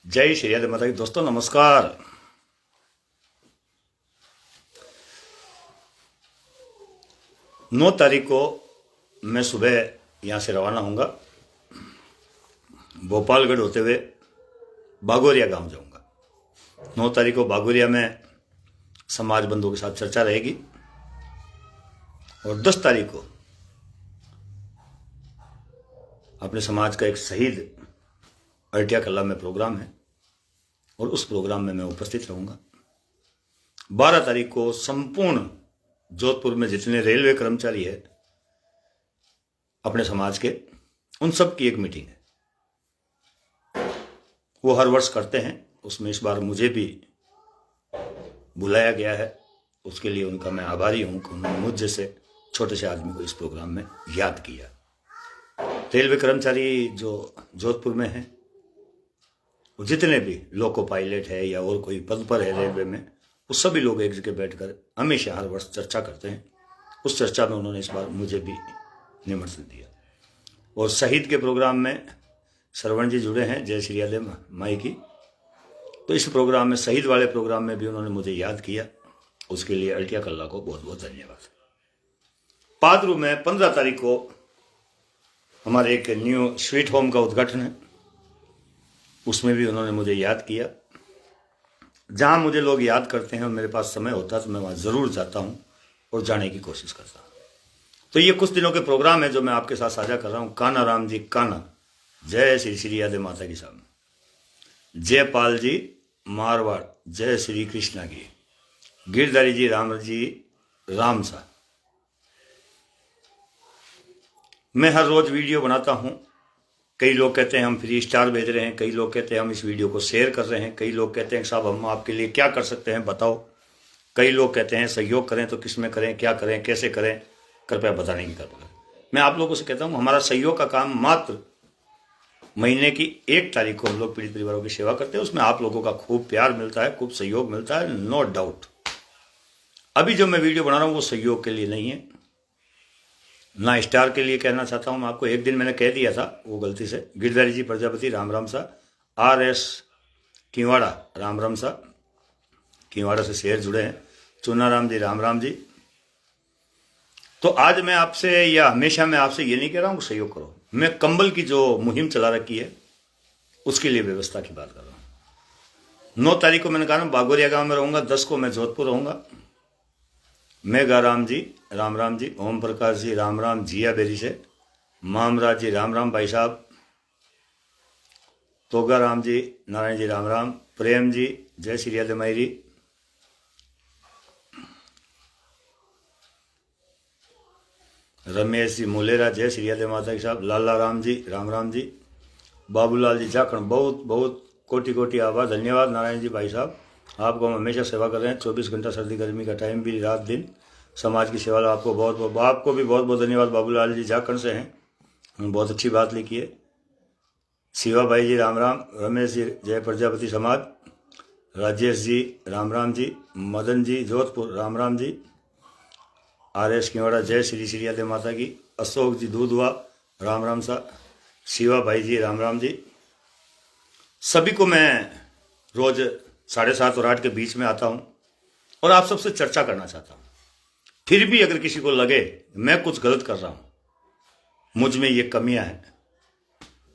जय श्री राधे माता की। दोस्तों नमस्कार। नौ तारीख को मैं सुबह यहाँ से रवाना होऊंगा। भोपालगढ़ होते हुए बागोरिया गांव जाऊंगा। 9 तारीख को बागोरिया में समाज बंधुओं के साथ चर्चा रहेगी और 10 तारीख को अपने समाज का एक शहीद अरटिया कला में प्रोग्राम है और उस प्रोग्राम में मैं उपस्थित रहूंगा। 12 तारीख को संपूर्ण जोधपुर में जितने रेलवे कर्मचारी है अपने समाज के, उन सब की एक मीटिंग है। वो हर वर्ष करते हैं, उसमें इस बार मुझे भी बुलाया गया है। उसके लिए उनका मैं आभारी हूं कि उन्होंने मुझ जैसे छोटे से आदमी को इस प्रोग्राम में याद किया। रेलवे कर्मचारी जो जोधपुर में हैं, वो जितने भी लोको पायलट है या और कोई पद पर है रेलवे में, वो सभी लोग एक जगह बैठकर हमेशा हर वर्ष चर्चा करते हैं। उस चर्चा में उन्होंने इस बार मुझे भी निमंत्रण दिया। और शहीद के प्रोग्राम में श्रवण जी जुड़े हैं, जय श्री राधे माई की। तो इस प्रोग्राम में, शहीद वाले प्रोग्राम में भी उन्होंने मुझे याद किया। उसके लिए अरटिया कल्ला को बहुत बहुत धन्यवाद। पादरू में 15 तारीख को हमारे एक न्यू स्वीट होम का उद्घाटन है, उसमें भी उन्होंने मुझे याद किया। जहां मुझे लोग याद करते हैं और मेरे पास समय होता है तो मैं वहां जरूर जाता हूं और जाने की कोशिश करता हूं। तो ये कुछ दिनों के प्रोग्राम है जो मैं आपके साथ साझा कर रहा हूं। कान्हा राम जी कान्हा, जय श्री श्री राधे माता की साहब। जयपाल जी मारवाड़, जय श्री कृष्णा की। गिरधारी जी राम जी राम सा। मैं हर रोज वीडियो बनाता हूं। कई लोग कहते हैं हम फ्री स्टार भेज रहे हैं, कई लोग कहते हैं हम इस वीडियो को शेयर कर रहे हैं, कई लोग कहते हैं साहब हम आपके लिए क्या कर सकते हैं बताओ। कई लोग कहते हैं सहयोग करें तो किस में करें, क्या करें, कैसे करें, कृपया बताने की कृपा करें। मैं आप लोगों से कहता हूं हमारा सहयोग का काम मात्र महीने की 1 तारीख को हम लोग पीड़ित परिवारों की सेवा करते हैं। उसमें आप लोगों का खूब प्यार मिलता है, खूब सहयोग मिलता है, नो डाउट। अभी जो मैं वीडियो बना रहा हूं वो सहयोग के लिए नहीं है, ना स्टार के लिए कहना चाहता हूं मैं आपको। एक दिन मैंने कह दिया था वो गलती से। गिरधारी जी प्रजापति राम राम सा, RS किवाड़ा राम राम सा, किवाड़ा से शेर जुड़े हैं। चुनाराम जी राम राम जी। तो आज मैं आपसे, या हमेशा मैं आपसे ये नहीं कह रहा हूं कि सहयोग करो। मैं कंबल की जो मुहिम चला रखी है उसके लिए व्यवस्था की बात कर रहा हूं। 9 तारीख को मैंने कहा ना बागोरिया गांव में रहूंगा, 10 को मैं जोधपुर रहूंगा। मेघा राम जी राम जी, ओम प्रकाश जी राम, जिया बेरी से, मामराज जी राम भाई साहब, तोगा राम जी, नारायण जी राम, प्रेम जी, जय श्री राधे मायरी, रमेश जी मुलेरा, जय श्री राधे माता की साहब, लाला राम जी, बाबूलाल जी जाखण, बहुत बहुत कोटि कोटि आभार, धन्यवाद नारायण जी भाई साहब। आपको हम हमेशा सेवा कर रहे हैं, 24 घंटा सर्दी गर्मी का टाइम भी, रात दिन समाज की सेवा। आपको आपको भी बहुत बहुत धन्यवाद। बाबूलाल जी जाखण से हैं, बहुत अच्छी बात लिखी है। शिवा भाई जी राम, रमेश जी जय प्रजापति समाज, राजेश जी राम जी, मदन जी जोधपुर राम जी, RS किवाड़ा, जय श्री श्री राधे माता की। अशोक जी दूधवा राम सा, शिवा भाई जी राम जी। सभी को मैं रोज 7:30 और 8 के बीच में आता हूं और आप सबसे चर्चा करना चाहता हूं। फिर भी अगर किसी को लगे मैं कुछ गलत कर रहा हूं, मुझ में ये कमियां हैं,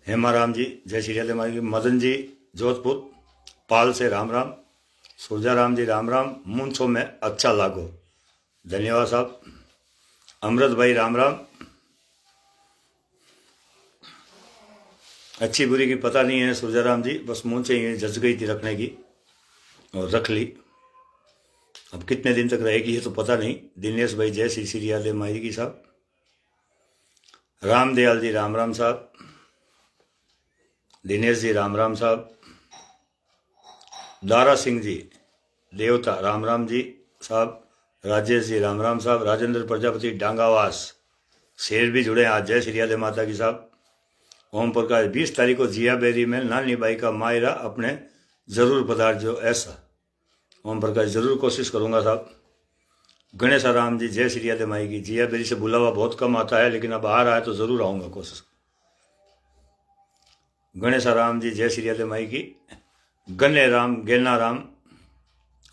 हेमा राम जी जय श्री राधे माता की, मदन जी जोधपुर, पाल से राम, सुरजा राम जी राम, मुंछो में अच्छा लागो, धन्यवाद साहब। अमृत भाई राम, अच्छी बुरी की पता नहीं है सुरजा राम जी, बस मुंह से ही जच गई थी रखने की और रख ली। अब कितने दिन तक रहेगी ये तो पता नहीं। दिनेश भाई जय श्री श्री राधे माई की साहब, रामदयाल जी राम साहब, दिनेश जी राम साहब, दारा सिंह जी देवता राम जी साहब, राजेश जी राम साहब, राजेंद्र प्रजापति डांगावास शेर भी जुड़े आज, जय श्री राधे माता की साहब। ओम प्रकाश, 20 तारीख को जिया बेरी में नानी बाई का मायरा, अपने जरूर पधार जो ऐसा। ओम प्रकाश जरूर कोशिश करूंगा साहब। गणेश राम जी जय श्री राधे माई की। जिया बेरी से बुलावा बहुत कम आता है, लेकिन अब आ रहा है तो जरूर आऊंगा कोशिश। गणेश राम जी जय श्री राधे माई की। गन्ने राम, गेना राम,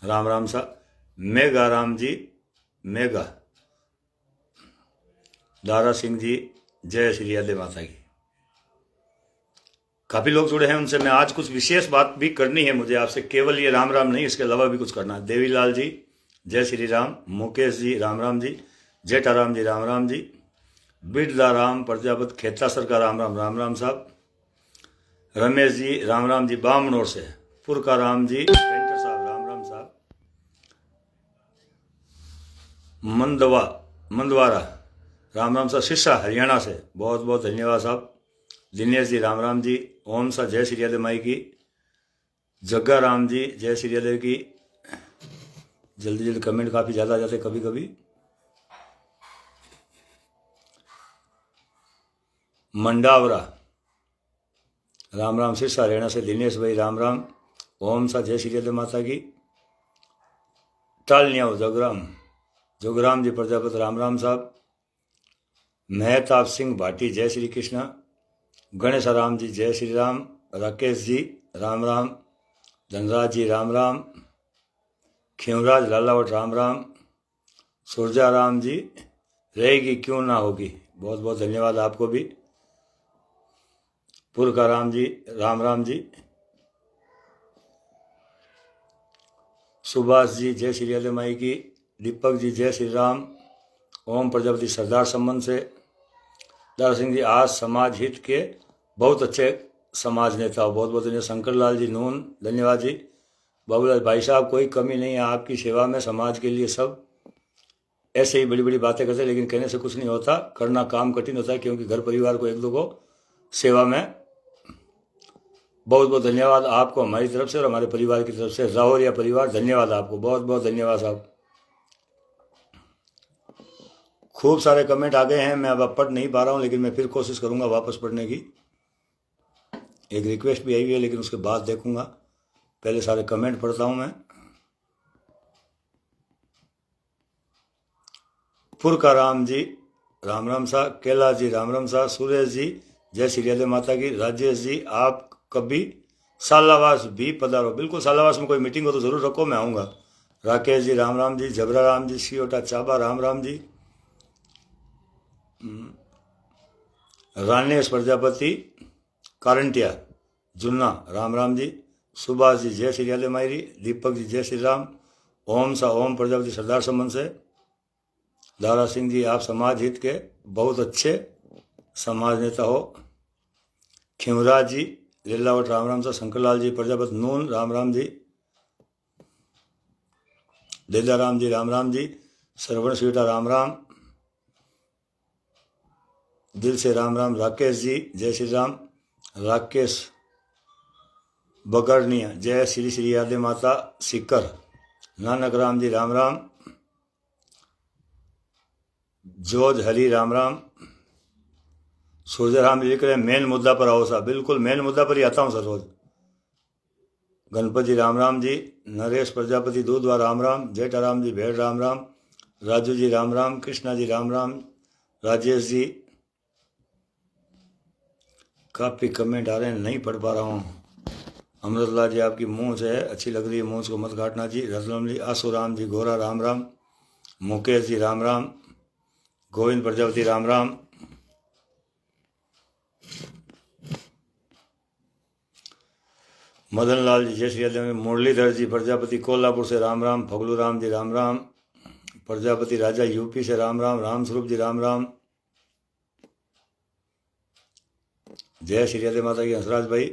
राम राम सा। मेघा राम जी, मेघा, दारा सिंह जी, जय श्री राधे माता की। काफी लोग जुड़े हैं, उनसे मैं आज कुछ विशेष बात भी करनी है मुझे आपसे, केवल ये राम राम नहीं, इसके अलावा भी कुछ करना है। देवीलाल जी, जय श्री राम। मुकेश जी, राम राम जी। जेठाराम जी, राम राम जी। बिरदा राम प्रजापत खेतासर का राम राम, राम राम साहब। रमेश जी, राम राम जी, बामनोर से। पुरका राम जी, पेंटर साहब, राम राम साहब। मंदवारा, राम राम साहब, सिरसा हरियाणा से, बहुत बहुत धन्यवाद साहब। दिनेश जी, राम राम जी। ओम सा, जय श्री राधे माई की। जग्गा राम जी, जय श्री राधे की। जल्दी जल्दी कमेंट काफी ज्यादा आ जाते कभी कभी। मंडावरा, राम राम, सिरसा हरियाणा से। दिनेश भाई, राम राम। ओम सा, जय श्री राधे माता की। टालनिया जोगराम जी प्रजापत, राम राम साहब। मेहताब सिंह भाटी, जय श्री कृष्णा। गणेश राम जी, जय श्री राम। राकेश जी, राम राम। धनराज जी, राम राम। खिमराज लालावट, राम राम। सुरजा राम जी, रहेगी क्यों ना होगी, बहुत बहुत धन्यवाद आपको भी। पुरका राम जी, राम राम जी। सुभाष जी, जय श्री राधे माई की। दीपक जी, जय श्री राम। ओम प्रजापति, सरदार संबंध से। दारा सिंह जी, आज समाज हित के बहुत अच्छे समाज नेता हो, बहुत बहुत धन्यवाद। शंकर लाल जी, नून, धन्यवाद जी। बाबूलाल भाई साहब, कोई कमी नहीं है आपकी सेवा में, समाज के लिए सब ऐसे ही बड़ी बड़ी बातें करते हैं, लेकिन कहने से कुछ नहीं होता, करना काम कठिन होता है, क्योंकि घर परिवार को एक दो को सेवा में। बहुत बहुत धन्यवाद आपको हमारी तरफ से और हमारे परिवार की तरफ से। रावरिया परिवार, धन्यवाद आपको, बहुत बहुत धन्यवाद साहब। खूब सारे कमेंट आ गए हैं, मैं अब पढ़ नहीं पा रहा हूं, लेकिन मैं फिर कोशिश करूंगा वापस पढ़ने की। एक रिक्वेस्ट भी आई हुई है, लेकिन उसके बाद देखूंगा, पहले सारे कमेंट पढ़ता हूं मैं। पुरका राम जी, राम राम सा। कैलाश जी, राम राम सा। सुरेश जी, जय श्री राधे माता की। राजेश जी, आप कभी सालावास भी पधारो, बिल्कुल सालावास में कोई मीटिंग हो तो जरूर रखो, मैं आऊँगा। राकेश जी, राम राम जी। जबरा राम जी, सियोटा चाबा, राम राम जी। रानेश प्रजापति, कारंटिया, जुन्ना, राम राम जी। सुभाष जी, जय श्री राधे मायरी। दीपक जी, जय श्री राम। ओम सा, ओम प्रजापति, सरदार संबंध से। दारा सिंह जी, आप समाज हित के बहुत अच्छे समाज नेता हो। खिमराज जी, लीलावट, राम राम सा। शंकरलाल जी प्रजापति, नून, राम राम जी। देदा राम जी, राम राम जी। श्रवण स्वीटा, राम राम, दिल से राम राम। राकेश जी, जय श्री राम। राकेश बगरनिया, जय श्री श्री राधे माता, सिकर। नानक राम जी, राम राम। जोज हरी, राम राम। सूर्य राम जी लिख रहे हैं, मेन मुद्दा पर आओ साहब, बिल्कुल मेन मुद्दा पर ही आता हूँ सर रोज। गणपति, राम राम जी। नरेश प्रजापति, दूधवा, राम राम। जेठा राम जी, भेड़, राम राम। राजू जी, राम राम। कृष्णा जी, राम राम। राजेश जी, काफ़ी कमेंट आ रहे हैं, नहीं पढ़ पा रहा हूँ। अमृतलाल जी, आपकी मूंछ है अच्छी लग रही है, मूंछ को मत काटना जी। रतलम जी, आसू राम जी, गोरा, राम राम। मुकेश जी, राम राम। गोविंद प्रजापति, राम राम। मदन लाल जी, जय श्री राधे। मुरलीधर जी प्रजापति, कोल्हापुर से, राम राम। फगलू राम जी, राम राम। प्रजापति राजा, यूपी से, राम राम। राम स्वरूप जी, राम राम। जय श्री राधे माता की। हंसराज भाई।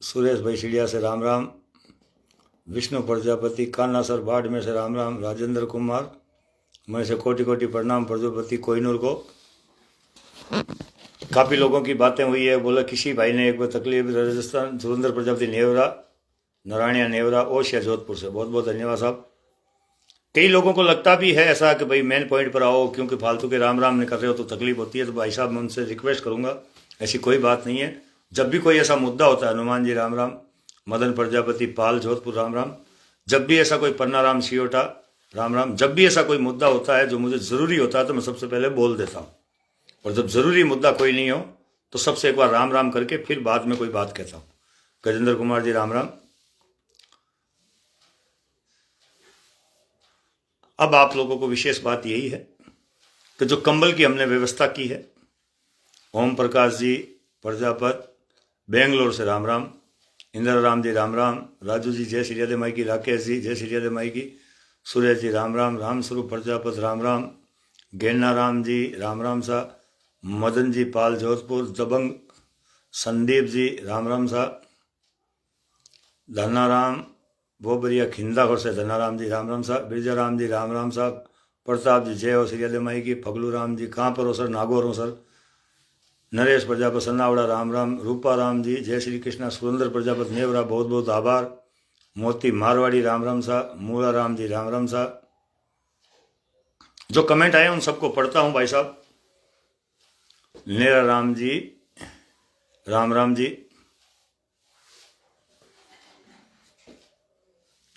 सुरेश भाई सीढ़िया से, राम राम। विष्णु प्रजापति, कान्नासर बाड़मेर से, राम राम। राजेंद्र कुमार, मैं से कोटि कोटि प्रणाम प्रजापति कोहिनूर को। काफ़ी लोगों की बातें हुई है, बोला किसी भाई ने एक बार तकलीफ, राजस्थान। सुरेंद्र प्रजापति, नेवरा, नारायणिया नेवरा, ओशिया जोधपुर से, बहुत बहुत धन्यवाद साहब। कई लोगों को लगता भी है ऐसा कि भाई मेन पॉइंट पर आओ, क्योंकि फालतू के राम राम नहीं कर रहे हो तो तकलीफ होती है। तो भाई साहब, मैं उनसे रिक्वेस्ट करूंगा, ऐसी कोई बात नहीं है। जब भी कोई ऐसा मुद्दा होता है, हनुमान जी, राम राम। मदन प्रजापति, पाल, जोधपुर, राम राम। जब भी ऐसा कोई, पन्ना राम, सियोटा, राम राम। जब भी ऐसा कोई मुद्दा होता है जो मुझे ज़रूरी होता है तो मैं सबसे पहले बोल देता हूँ, और जब ज़रूरी मुद्दा कोई नहीं हो तो सबसे एक बार राम राम करके फिर बाद में कोई बात कहता हूँ। गजेंद्र कुमार जी राम राम। अब आप लोगों को विशेष बात यही है कि जो कंबल की हमने व्यवस्था की है, ओम प्रकाश जी प्रजापत बेंगलोर से राम राम, इंदिरा राम जी राम राम, राजू जी जय श्री राधे माई की, राकेश जी जय श्री राधे माई की, सूर्य जी राम राम, राम स्वरूप प्रजापत राम राम, गेना राम जी राम राम सा, मदन जी पाल जोधपुर, दबंग संदीप जी राम राम सा, धनाराम बोबरिया खिंदाखोर से धनाराम जी राम राम सा, बिरजा राम जी राम राम सा, प्रताप जी जय हो श्री राधे माई की, फगलू राम जी कहाँ पर हो सर, नागौर हो सर, नरेश प्रजापत सन्नावड़ा राम राम, रूपा राम जी जय श्री कृष्णा, सुरेंद्र प्रजापत नेवरा बहुत बहुत आभार, मोती मारवाड़ी राम राम सा, मूला राम जी राम राम सा। जो कमेंट आए उन सबको पढ़ता हूं भाई साहब। नेरा राम जी राम राम जी,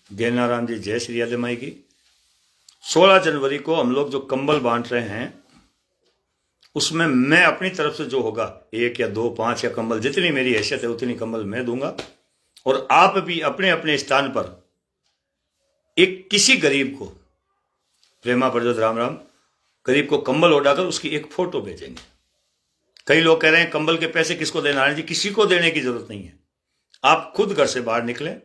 गेना राम जी जय श्री राधे माई की। 16 जनवरी को हम लोग जो कंबल बांट रहे हैं उसमें मैं अपनी तरफ से जो होगा 1 या 2 5 या कंबल, जितनी मेरी हैसियत है उतनी कंबल मैं दूंगा, और आप भी अपने अपने स्थान पर एक किसी गरीब को, प्रेमा प्रज्वत राम राम, गरीब को कंबल उड़ाकर उसकी एक फोटो भेजेंगे। कई लोग कह रहे हैं कंबल के पैसे किसको देना है जी, किसी को देने की जरूरत नहीं है, आप खुद घर से बाहर निकलें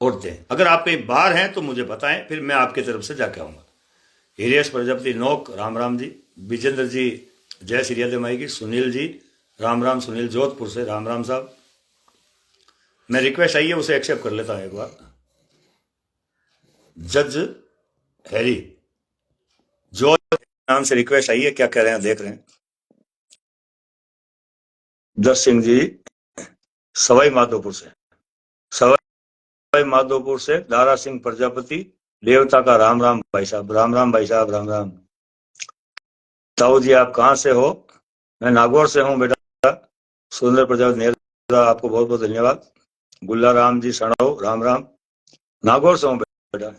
और दें। अगर आप कहीं बाहर हैं तो मुझे बताएं, फिर मैं आपकी तरफ से जाके आऊंगा। हिरेश प्रजापति नोक राम राम जी, विजेंद्र जी जय श्री राधे माई की, सुनील जी राम राम, सुनील जोधपुर से राम राम साहब। मैं रिक्वेस्ट आई है उसे एक्सेप्ट कर लेता हूं एक बार। जज हैरी जो नाम से रिक्वेस्ट आई है, क्या कह रहे हैं देख रहे हैं। दस सिंह जी सवाई माधोपुर से, सवाई माधोपुर से दारा सिंह प्रजापति, देवता का राम राम भाई साहब, राम राम भाई साहब, राम राम। ताऊ जी आप कहां से हो? मैं नागौर से हूं बेटा। सुंदर प्रजापति नेता आपको बहुत बहुत धन्यवाद। गुल्ला राम जी सड़ो राम राम, नागौर से हूं बेटा।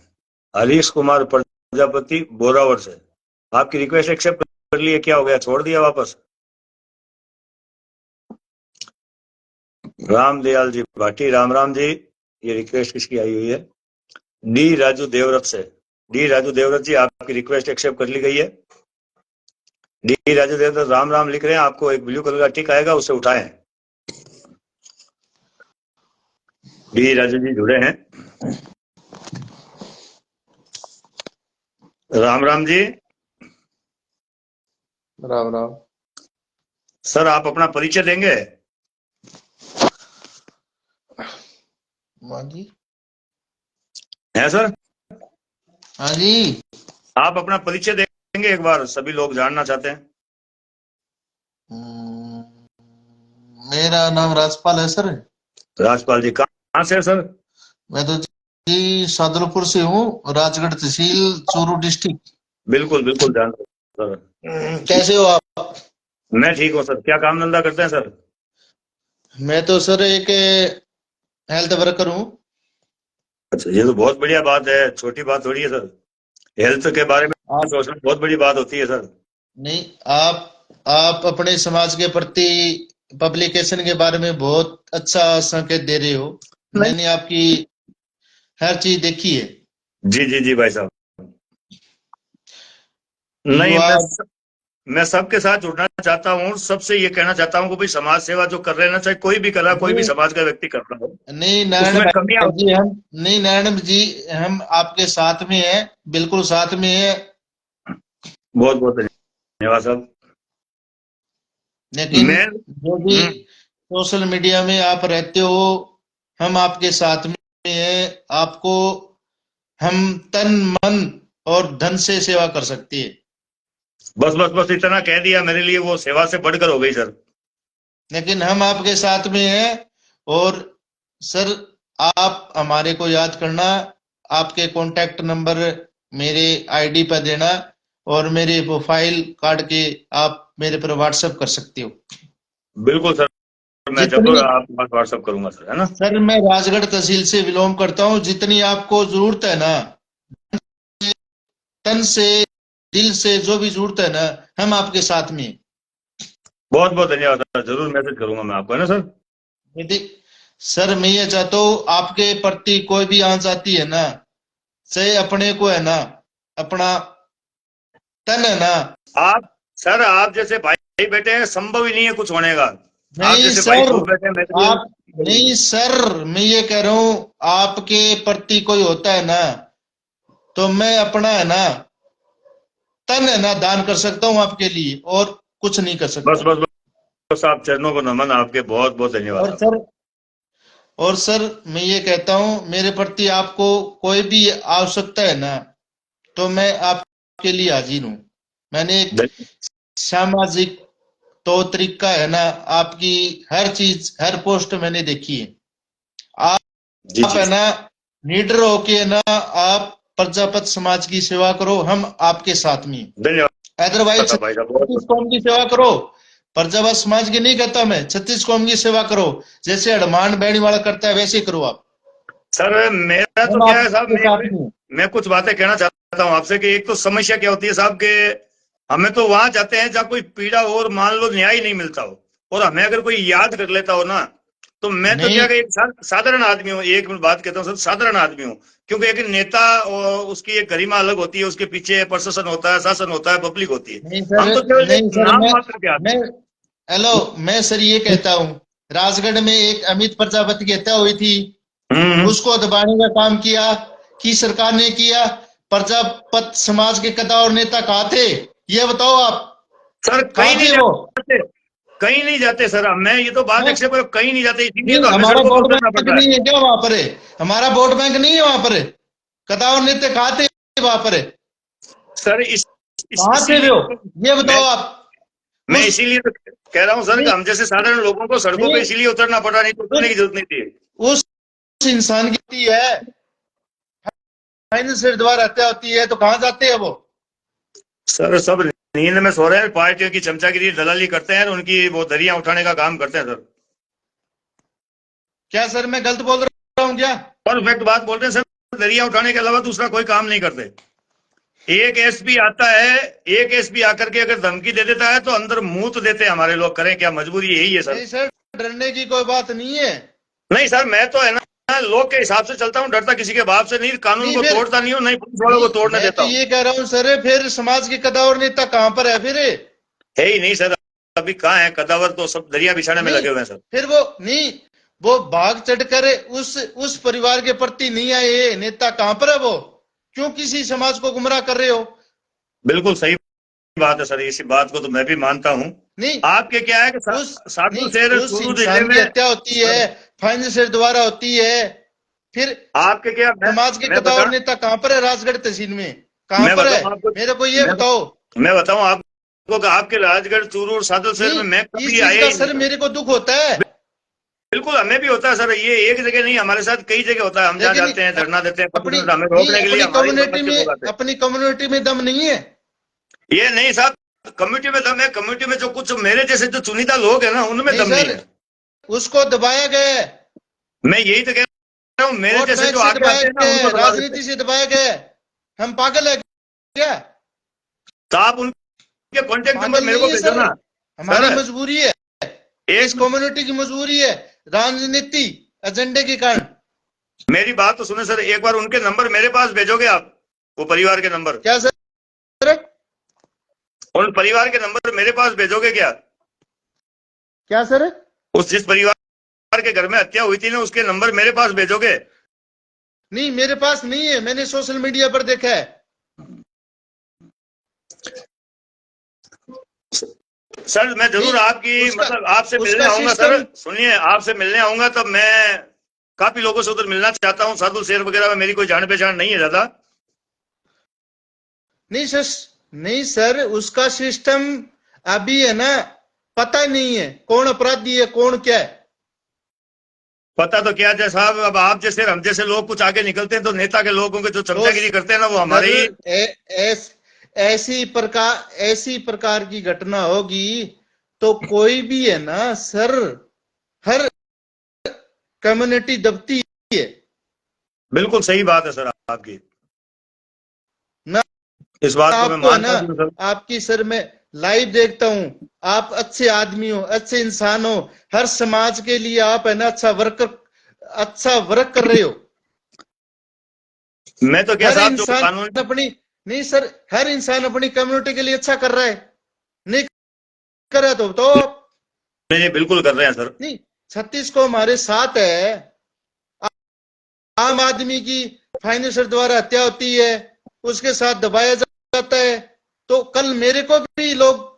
हरीश कुमार प्रजापति बोरावड़ से, आपकी रिक्वेस्ट एक्सेप्ट कर ली है, क्या हो गया, छोड़ दिया वापस? रामदयाल जी भाटी राम राम जी, ये रिक्वेस्ट किसकी आई हुई है? डी राजू देवरत से। डी राजू देवरत जी आपकी रिक्वेस्ट एक्सेप्ट कर ली गई है। डी राजू देवरत राम राम लिख रहे हैं, आपको एक ब्लू कलर का टिक आएगा, उसे उठाएं। डी राजू जी जुड़े हैं, राम राम जी। राम राम सर आप अपना परिचय देंगे? हाँ जी, है सर? हाँ जी, आप अपना परिचय देंगे एक बार, सभी लोग जानना चाहते हैं। मेरा नाम राजपाल है सर। राजपाल जी कहाँ से है सर? मैं तो जी सादुलपुर से हूँ, राजगढ़ तहसील, चूरू डिस्ट्रिक्ट। बिल्कुल बिल्कुल जान सर। कैसे हो आप? मैं ठीक हूँ सर। क्या काम धंधा करते हैं सर? मैं तो सर एक हेल्थ वर्कर हूँ। अच्छा, ये तो बहुत बढ़िया बात है, छोटी बात थोड़ी है सर। हेल्थ के बारे में आप सोचना बहुत बड़ी बात होती है सर। नहीं, आप अपने समाज के प्रति पब्लिकेशन के बारे में बहुत अच्छा संकेत दे रहे हो। मैंने आपकी हर चीज देखी है। जी जी जी भाई साहब। नहीं, युवा मैं सबके साथ जुड़ना चाहता हूँ, सबसे ये कहना चाहता हूँ कि भाई समाज सेवा जो कर रहे हैं ना, चाहे कोई भी कर रहा है, कोई भी नहीं समाज का व्यक्ति कर रहा हो, नहीं नारायण उसमें कमियां भाई जी, हम नहीं नारायण जी, हम आपके साथ में हैं, बिल्कुल साथ में हैं। बहुत बहुत धन्यवाद साहब। लेकिन मैं जो भी सोशल मीडिया में आप रहते हो, हम आपके साथ में हैं। आपको हम तन मन और धन से सेवा कर सकती है। बस बस बस इतना कह दिया, मेरे लिए वो सेवा से बढ़कर हो गई सर। लेकिन हम आपके साथ में हैं। और सर, आप हमारे को याद करना, आपके कॉन्टेक्ट नंबर मेरे आईडी पर देना, और मेरे प्रोफाइल काट के आप मेरे पर व्हाट्सएप कर सकते हो। बिल्कुल सर, मैं जरूर जितनी आपके पास व्हाट्सअप करूंगा सर, है ना? सर, मैं राजगढ़ तहसील से बिलोंग करता हूँ। जितनी आपको जरूरत है ना, तन से दिल से जो भी जरूरत है ना, हम आपके साथ में हैं। बहुत बहुत धन्यवाद सर, जरूर मैसेज करूंगा मैं आपको, है ना सर? यदि सर मैं ये चाहता हूँ आपके प्रति कोई भी आंच आती है ना, चाहे अपने को है ना, अपना तन है ना। आप सर, आप जैसे भाई बेटे हैं, संभव ही नहीं है कुछ होने का। आप नहीं जैसे भाई सर, खूब बैठे हैं, मैं तो आप नहीं सर, मैं ये कह रहा हूँ आपके प्रति कोई होता है ना, तो मैं अपना है ना तन है ना दान कर सकता हूँ आपके लिए, और कुछ नहीं कर बस सकता। बस बस, आप चरणों को नमन, आपके बहुत बहुत धन्यवाद और आप। सर, और सर मैं ये कहता हूँ मेरे प्रति आपको कोई भी आवश्यकता है ना, तो मैं आपके लिए हाजिर हूँ। मैंने एक धन्य- सामाजिक तो तरीका है ना, आपकी हर चीज हर पोस्ट मैंने देखी है। आप जी आप जी, है ना लीडर होके है ना, आप प्रजापत समाज की सेवा करो, हम आपके साथ में हैं। धन्यवाद अदरवाइज साहब, भाई साहब बहुत छत्तीस बहुत। कौम की सेवा करो, प्रजापत समाज की नहीं कहता मैं, छत्तीस कौम की सेवा करो, जैसे हनुमान बैणी वाला करता है वैसे करो आप। सर मेरा तो हम क्या है साहब, आपके साथ में हैं। मैं कुछ बातें कहना चाहता हूँ आपसे कि एक तो समस्या क्या होती है साहब कि हमें तो वहां जाते हैं जहाँ कोई पीड़ा हो और मान लो न्याय नहीं मिलता हो, और हमें अगर कोई याद कर लेता हो ना, तो मैं तो क्या नहीं कि एक साधारण आदमी हूँ, एक मिनट बात कहता हूँ सर, साधारण आदमी हूँ। क्योंकि एक नेता और उसकी एक गरिमा अलग होती है, उसके पीछे प्रशासन होता है, शासन होता है, पब्लिक होती है। नहीं सर, हम तो केवल एक नहीं सर, नाम मात्र के मैं आदमी हेलो, मैं सर ये कहता हूँ, राजगढ़ में एक अमित प्रजापति की हत्या हुई थी, हैं। उसको दबाने का काम किया कि सरकार ने किया। प्रजापत समाज के कद्दावर नेता कहाँ थे, ये बताओ आप, सर कहीं कहाँ नहीं थे वो? जाते, कहीं नहीं जाते सर, मैं ये तो बात हैं? एक्सेप्ट करो, कहीं नहीं जाते, इसीलिए नहीं, तो हमें हमारा सड़कों पर वोट उतरना बैंक पड़ता है। नहीं है क्या वहां पर? हमारा वोट बैंक नहीं है वहां पर? कद्दावर नेता कहाँ थे वहां पर? सर कहाँ थे वो, इसीलिए तो ये मैं बताओ आप। मैं उस इसीलिए तो कह रहा हूँ सर कि नहीं हम जैसे साधारण लोगों को सड़कों पे नहीं इसीलिए उतरना पड़ा, नहीं तो उतरने उस की जरूरत नहीं थी। उस इंसान की है, फाइनेंस से द्वारा हत्या होती है तो कहाँ जाते हैं वो? सर सब नींद में सो रहे हैं, पार्टियों की चमचागिरी दलाली करते हैं, और उनकी वो दरियां उठाने का काम करते हैं सर। क्या सर मैं गलत बोल रहा हूँ क्या? परफेक्ट बात बोल रहे हैं सर, दरिया उठाने के अलावा दूसरा कोई काम नहीं करते। एक एसपी आता है, एक एसपी आकर के अगर धमकी दे देता है तो अंदर मुंह तो देते हैं हमारे लोग, करें क्या, मजबूरी यही है सर। नहीं सर, डरने की कोई बात नहीं है। नहीं सर, मैं तो है ना लोग के हिसाब से चलता हूँ, डरता किसी के बाप से नहीं, कानून नहीं को फिर, तोड़ता नहीं हूँ, नहीं पुलिस वालों नहीं को तोड़ने मैं देता तो हूँ। ये कह रहा हूँ सर, फिर समाज के कद्दावर नेता कहाँ पर है फिर? है ही नहीं सर, अभी कहाँ है कदावर, तो सब दरिया बिछाने में नहीं, लगे हुए हैं सर। फिर वो नहीं, वो भाग चढ़कर उस परिवार के प्रति नहीं आए नेता, कहाँ पर है वो? क्यों किसी समाज को गुमराह कर रहे हो? बिल्कुल सही बात है सर, इसी बात को तो मैं भी मानता हूँ। नहीं, आपके क्या है कि उस साधु नहीं, शहर उस चूरू जिले इंसान की में हत्या होती सर, है, फाइनेंस द्वारा होती है, फिर आपके क्या, समाज के मैं कद्दावर बता नेता कहाँ पर है राजगढ़ तहसील में? कहाँ मैं पर है, बताऊं आपको, मेरे को ये मैं बताओ। मैं बताऊं आपको कि आपके राजगढ़ चूरू और सादुल शहर नहीं, में मैं इस कभी चीज आया का ही नहीं सर सर। मेरे को दुख होता है। बिल्कुल हमें भी होता है सर, ये एक जगह नहीं, हमारे साथ कई जगह होता है, हम जहाँ लेकिन जाते हैं धरना देते हैं, अपनी हमें नहीं, रोकने के लिए हमारी समाज के लोग आते हैं। अपनी कम्युनिटी में दम नहीं है। ये नहीं साहब, कम्युनिटी में दम है, कम्युनिटी में जो कुछ मेरे जैसे जो चुनिंदा लोग है ना, उनमें नहीं दम नहीं सर, है। उसको दबाया गया है, मैं यही तो कह रहा हूँ, मेरे वोट जैसे बैंक जो से आगे दबाया आते हैं ना, गया उनको है, दबा देते राजनीति हैं। से दबाया गया है। हम पागल है क्या? तो आप उनके कॉन्टेक्ट नंबर पागल मेरे नहीं को है भेजो सर, ना सर। हमारी मजबूरी है, इस एक कम्युनिटी की मजबूरी है, राजनीति एजेंडे के कारण। मेरी बात तो सुने सर, एक बार उनके नंबर मेरे पास भेजोगे आप, वो परिवार के नंबर, क्या सर? उन परिवार के नंबर मेरे पास भेजोगे क्या? क्या सर? उस जिस परिवार के घर में हत्या हुई थी ना, उसके नंबर मेरे पास भेजोगे? नहीं, मेरे पास नहीं है, मैंने सोशल मीडिया पर देखा है। सर मैं नहीं, जरूर आपकी उसका मतलब आपसे मिलने उसका आऊंगा सर, सिस्टम सुनिए, आपसे मिलने आऊंगा तब मैं काफी लोगों से उधर मिलना चाहता हूँ, साधु शेर वगैरह में मेरी कोई जान पहचान नहीं है ज्यादा। नहीं सर, नहीं सर, उसका सिस्टम अभी है ना, पता नहीं है कौन अपराधी है कौन क्या है। पता तो क्या है साहब, अब आप जैसे हम जैसे लोग कुछ आगे निकलते हैं तो नेता के लोगों के जो तो चमचागिरी करते हैं ना, वो सर हमारे ही। ऐसी प्रकार की घटना होगी तो कोई भी है ना सर, हर कम्युनिटी दबती है बिल्कुल सही बात है सर आपकी, ना। इस बात को मैं आपको है मानता ना, भी हूँ सर। आपकी सर मैं लाइव देखता हूं, आप अच्छे आदमी हो, अच्छे इंसान हो, हर समाज के लिए आप है ना अच्छा वर्क अच्छा वर्क कर रहे हो। मैं तो क्या हर साहब जो इंसान कानून अपनी, नहीं सर, हर इंसान अपनी कम्युनिटी के लिए अच्छा कर रहा है, नहीं कर रहा तो नहीं बिल्कुल कर रहे हैं सर। नहीं। छत्तीस को हमारे साथ है, आम आदमी की फाइनेंसर द्वारा हत्या होती है, उसके साथ दबाया जाता है, तो कल मेरे को भी लोग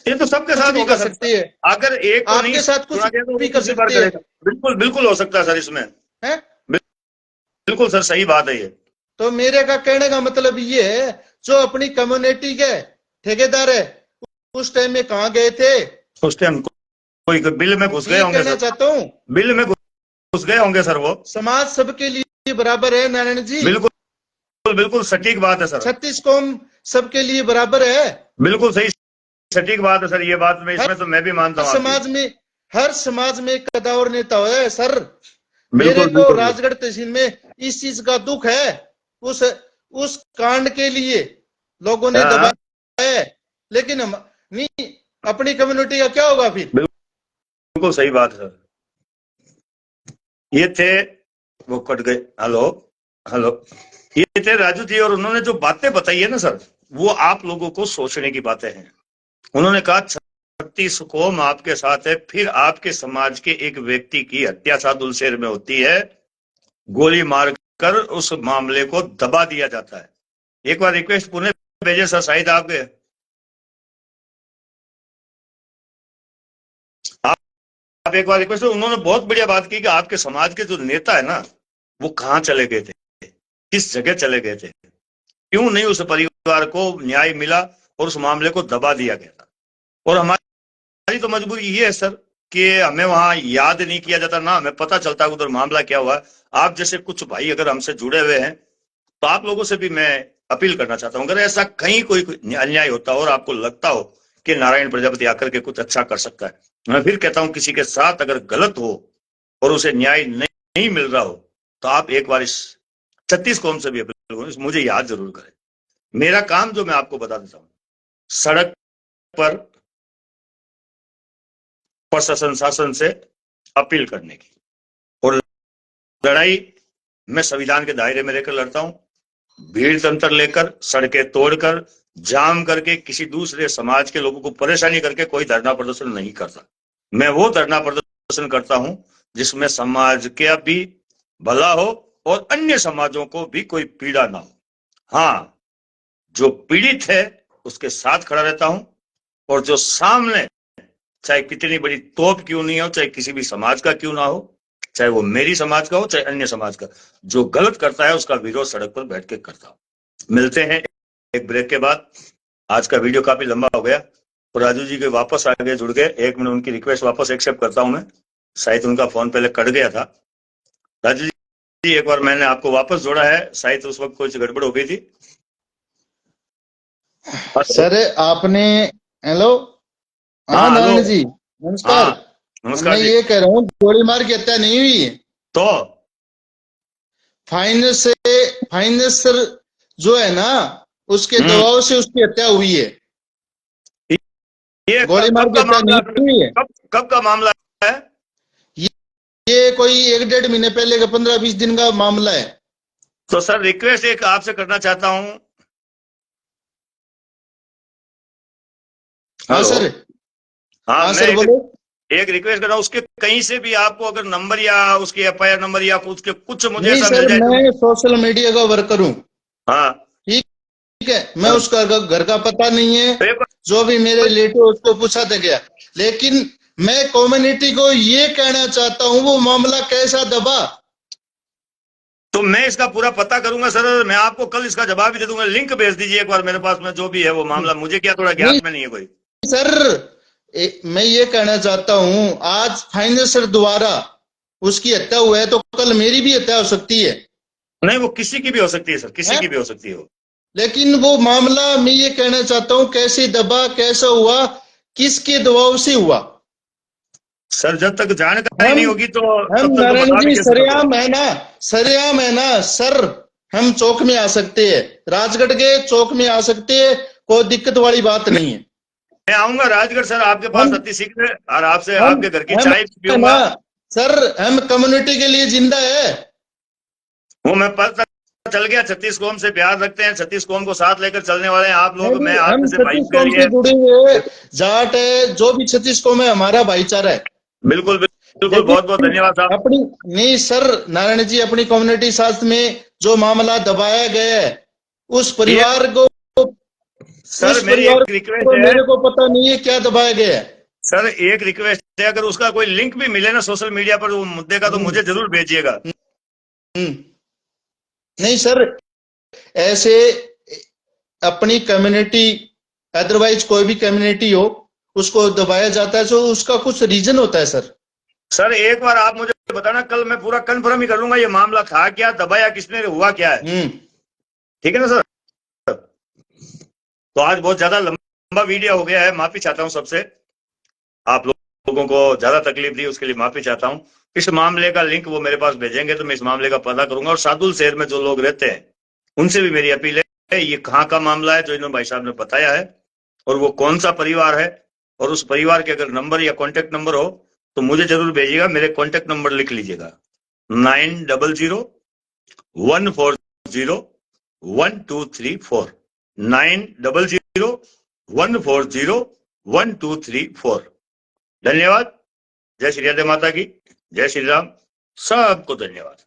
ये तो सबके कुछ साथ भी होगा कर सर। सकते हैं, अगर एक को नहीं आपके साथ कुछ सुना गया तो वो भी कर दूसरी बार सकते हैं, करेगा। बिल्कुल बिल्कुल हो सकता है सर इसमें। है? बिल्कुल सर सही बात है ये। तो मेरे का कहने का मतलब ये है, जो अपनी कम्युनिटी के ठेकेदार है, उस टाइम में कहां गए थे? उस टाइम कोई बिल में घुस गए ये होंगे कहना सर। चाहता हूं, बिल में घुस गए होंगे सर वो। समाज सबके लिए बराबर है नारायण जी। बिल्कुल बिल्कुल सटीक बात है सर। 36 कौम सबके लिए बराबर है। बिल्कुल सही सटीक बात है सर। ये बात में हर इसमें तो मैं भी मानता हूँ आपकी। समाज में, हर समाज में एक कदावर नेता है सर। मेरे बिल्कुल को बिल्कुल राजगढ़ तहसील में इस चीज का दुख है, उस उस कांड के लिए लोगों ने हाँ दबाया है, लेकिन हम नहीं, अपनी कम्युनिटी का क्या होगा फिर? बिल्कुल सही बात है सर। ये थे, वो कट गए। Hello hello. ये थे राजू जी, और उन्होंने जो बातें बताई है ना सर, वो आप लोगों को सोचने की बातें हैं। उन्होंने कहा 36 कौम आपके साथ है, फिर आपके समाज के एक व्यक्ति की हत्या सादुलशेर में होती है, गोली मारकर उस मामले को दबा दिया जाता है। एक बार रिक्वेस्ट पुनः भेजे सर, शायद आपके आप एक बार रिक्वेस्ट। उन्होंने बहुत बढ़िया बात की कि आपके समाज के जो नेता है ना, वो कहाँ चले गए थे, किस जगह चले गए थे, क्यों नहीं उस परिवार को न्याय मिला और उस मामले को दबा दिया गया था। और हमारी तो मजबूरी ये है सर कि हमें वहां याद नहीं किया जाता ना, हमें पता चलता उधर मामला क्या हुआ। आप जैसे कुछ भाई अगर हमसे जुड़े हुए हैं, तो आप लोगों से भी मैं अपील करना चाहता हूं, अगर ऐसा कहीं कोई अन्याय होता हो और आपको लगता हो कि नारायण प्रजापति आकर के कुछ अच्छा कर सकता है, मैं फिर कहता हूं किसी के साथ अगर गलत हो और उसे न्याय नहीं मिल रहा हो, तो आप एक बार इस 36 कौम से भी अपील करूं, मुझे याद जरूर करें। मेरा काम जो मैं आपको बता देता हूं, सड़क पर प्रशासन शासन से अपील करने की, और लड़ाई मैं संविधान के दायरे में रहकर लड़ता हूं। भीड़ तंत्र लेकर, सड़कें तोड़कर, जाम करके, किसी दूसरे समाज के लोगों को परेशानी करके कोई धरना प्रदर्शन नहीं करता। मैं वो धरना प्रदर्शन करता हूं जिसमें समाज का भी भला हो और अन्य समाजों को भी कोई पीड़ा ना हो। हाँ, जो पीड़ित है उसके साथ खड़ा रहता हूं, और जो सामने चाहे कितनी बड़ी तोप क्यों नहीं हो, चाहे किसी भी समाज का क्यों ना हो, चाहे वो मेरी समाज का हो चाहे अन्य समाज का, जो गलत करता है उसका विरोध सड़क पर बैठ के करता हूं। मिलते हैं एक ब्रेक के बाद। आज का वीडियो काफी लंबा हो गया, तो राजू जी के वापस आगे जुड़ गए। एक मिनट उनकी रिक्वेस्ट वापस एक्सेप्ट करता हूं मैं, शायद उनका फोन पहले कट गया था। राजू जी एक बार मैंने आपको वापस जोड़ा है, शायद उस वक्त कुछ गड़बड़ हो गई थी। सर आपने, हेलो, हाँ हाँ हेलो। नारायण जी नमस्कार। हाँ नमस्कार मैं जी। ये कह रहा हूँ, गोली मार की हत्या नहीं हुई है, तो फाइनेंसर जो है ना, उसके दबाव से उसकी हत्या हुई है, ये गोली मार कब की का हत्या मामला, नहीं हुई है। कब का मामला है? ये कोई 1-1.5 महीने पहले का, 15-20 दिन का मामला है। तो सर रिक्वेस्ट एक आपसे करना चाहता हूं। हाँ हेलो। सर, हाँ हाँ मैं सर बोलो। एक रिक्वेस्ट कर रहा हूं, उसके कहीं से भी आपको अगर नंबर या उसकी एफआईआर नंबर या उसके कुछ मुझे नहीं ऐसा मिल सर, जाए तो। मैं सोशल मीडिया का वर्कर हूँ, हाँ ठीक है, मैं हाँ। उसका घर का पता नहीं है, तो एक जो भी मेरे रिलेटिव उसको पूछा था गया, लेकिन मैं कम्युनिटी को ये कहना चाहता हूँ, वो मामला कैसा दबा। तो मैं इसका पूरा पता करूंगा सर, मैं आपको कल इसका जवाब भी दे दूंगा। लिंक भेज दीजिए एक बार मेरे पास में, जो भी है वो मामला, मुझे क्या थोड़ा नहीं ज्ञात में नहीं है कोई। सर, मैं ये कहना चाहता हूँ, आज फाइनेंसर द्वारा उसकी हत्या हुआ है, तो कल मेरी भी हत्या हो सकती है, नहीं वो किसी की भी हो सकती है सर, किसी है? की भी हो सकती है वो। लेकिन वो मामला मैं ये कहना चाहता हूँ, कैसे दबा, कैसा हुआ, किसके दबाव से हुआ। सर जब तक जानकारी हम नहीं होगी तो हम तब तक तो नारायण बता भी जी कैसे सकते। सरेआम है ना, सरेआम है ना सर, हम चौक में आ सकते हैं, राजगढ़ के चौक में आ सकते हैं, कोई दिक्कत वाली बात नहीं है। मैं आऊंगा राजगढ़ सर आपके पास हम अति शीघ्र, और आपसे हम आपके घर की हम चाय है ना, पीऊंगा। सर हम कम्युनिटी के लिए जिंदा है। वो मैं पता चल गया, 36 कौम से प्यार रखते हैं, 36 कौम को साथ लेकर चलने वाले हैं आप लोग। मैं हम आप से 36 भाई के कौम से लिए जुड़े हुए हैं, जाट है, जो भी 36 कौम है हमारा भाईचारा है। बिल्कुल बिल्कुल, बहुत बहुत लेकिन धन्यवाद साहब। अपनी नहीं सर नारायण जी, अपनी कम्युनिटी शास्त्र में जो मामला दबाया गया है उस परिवार को, सर उस मेरी परिवार एक रिक्वेस्ट को है, मेरे को पता नहीं है क्या दबाया गया है। सर एक रिक्वेस्ट है, अगर उसका कोई लिंक भी मिले ना सोशल मीडिया पर वो मुद्दे का, तो मुझे जरूर भेजिएगा। नहीं सर, ऐसे अपनी कम्युनिटी, अदरवाइज कोई भी कम्युनिटी हो उसको दबाया जाता है, तो उसका कुछ रीजन होता है सर। सर एक बार आप मुझे बताना, कल मैं पूरा कंफर्म ही कर लूंगा ये मामला था क्या, दबाया किसने, हुआ क्या है। ठीक है ना सर। तो आज बहुत ज्यादा लंबा वीडियो हो गया है, माफी चाहता हूं सबसे, आप लोगों को ज्यादा तकलीफ दी उसके लिए माफी चाहता हूं। इस मामले का लिंक वो मेरे पास भेजेंगे तो मैं इस मामले का पता करूंगा, और सादुल शहर में जो लोग रहते हैं उनसे भी मेरी अपील है, ये कहाँ का मामला है जो इन्होंने भाई साहब ने बताया है, और वो कौन सा परिवार है, और उस परिवार के अगर नंबर या कॉन्टेक्ट नंबर हो तो मुझे जरूर भेजिएगा। मेरे कॉन्टेक्ट नंबर लिख लीजिएगा, 9001401234, 9001401234। धन्यवाद। जय श्री राधे माता की, जय श्री राम, सबको धन्यवाद।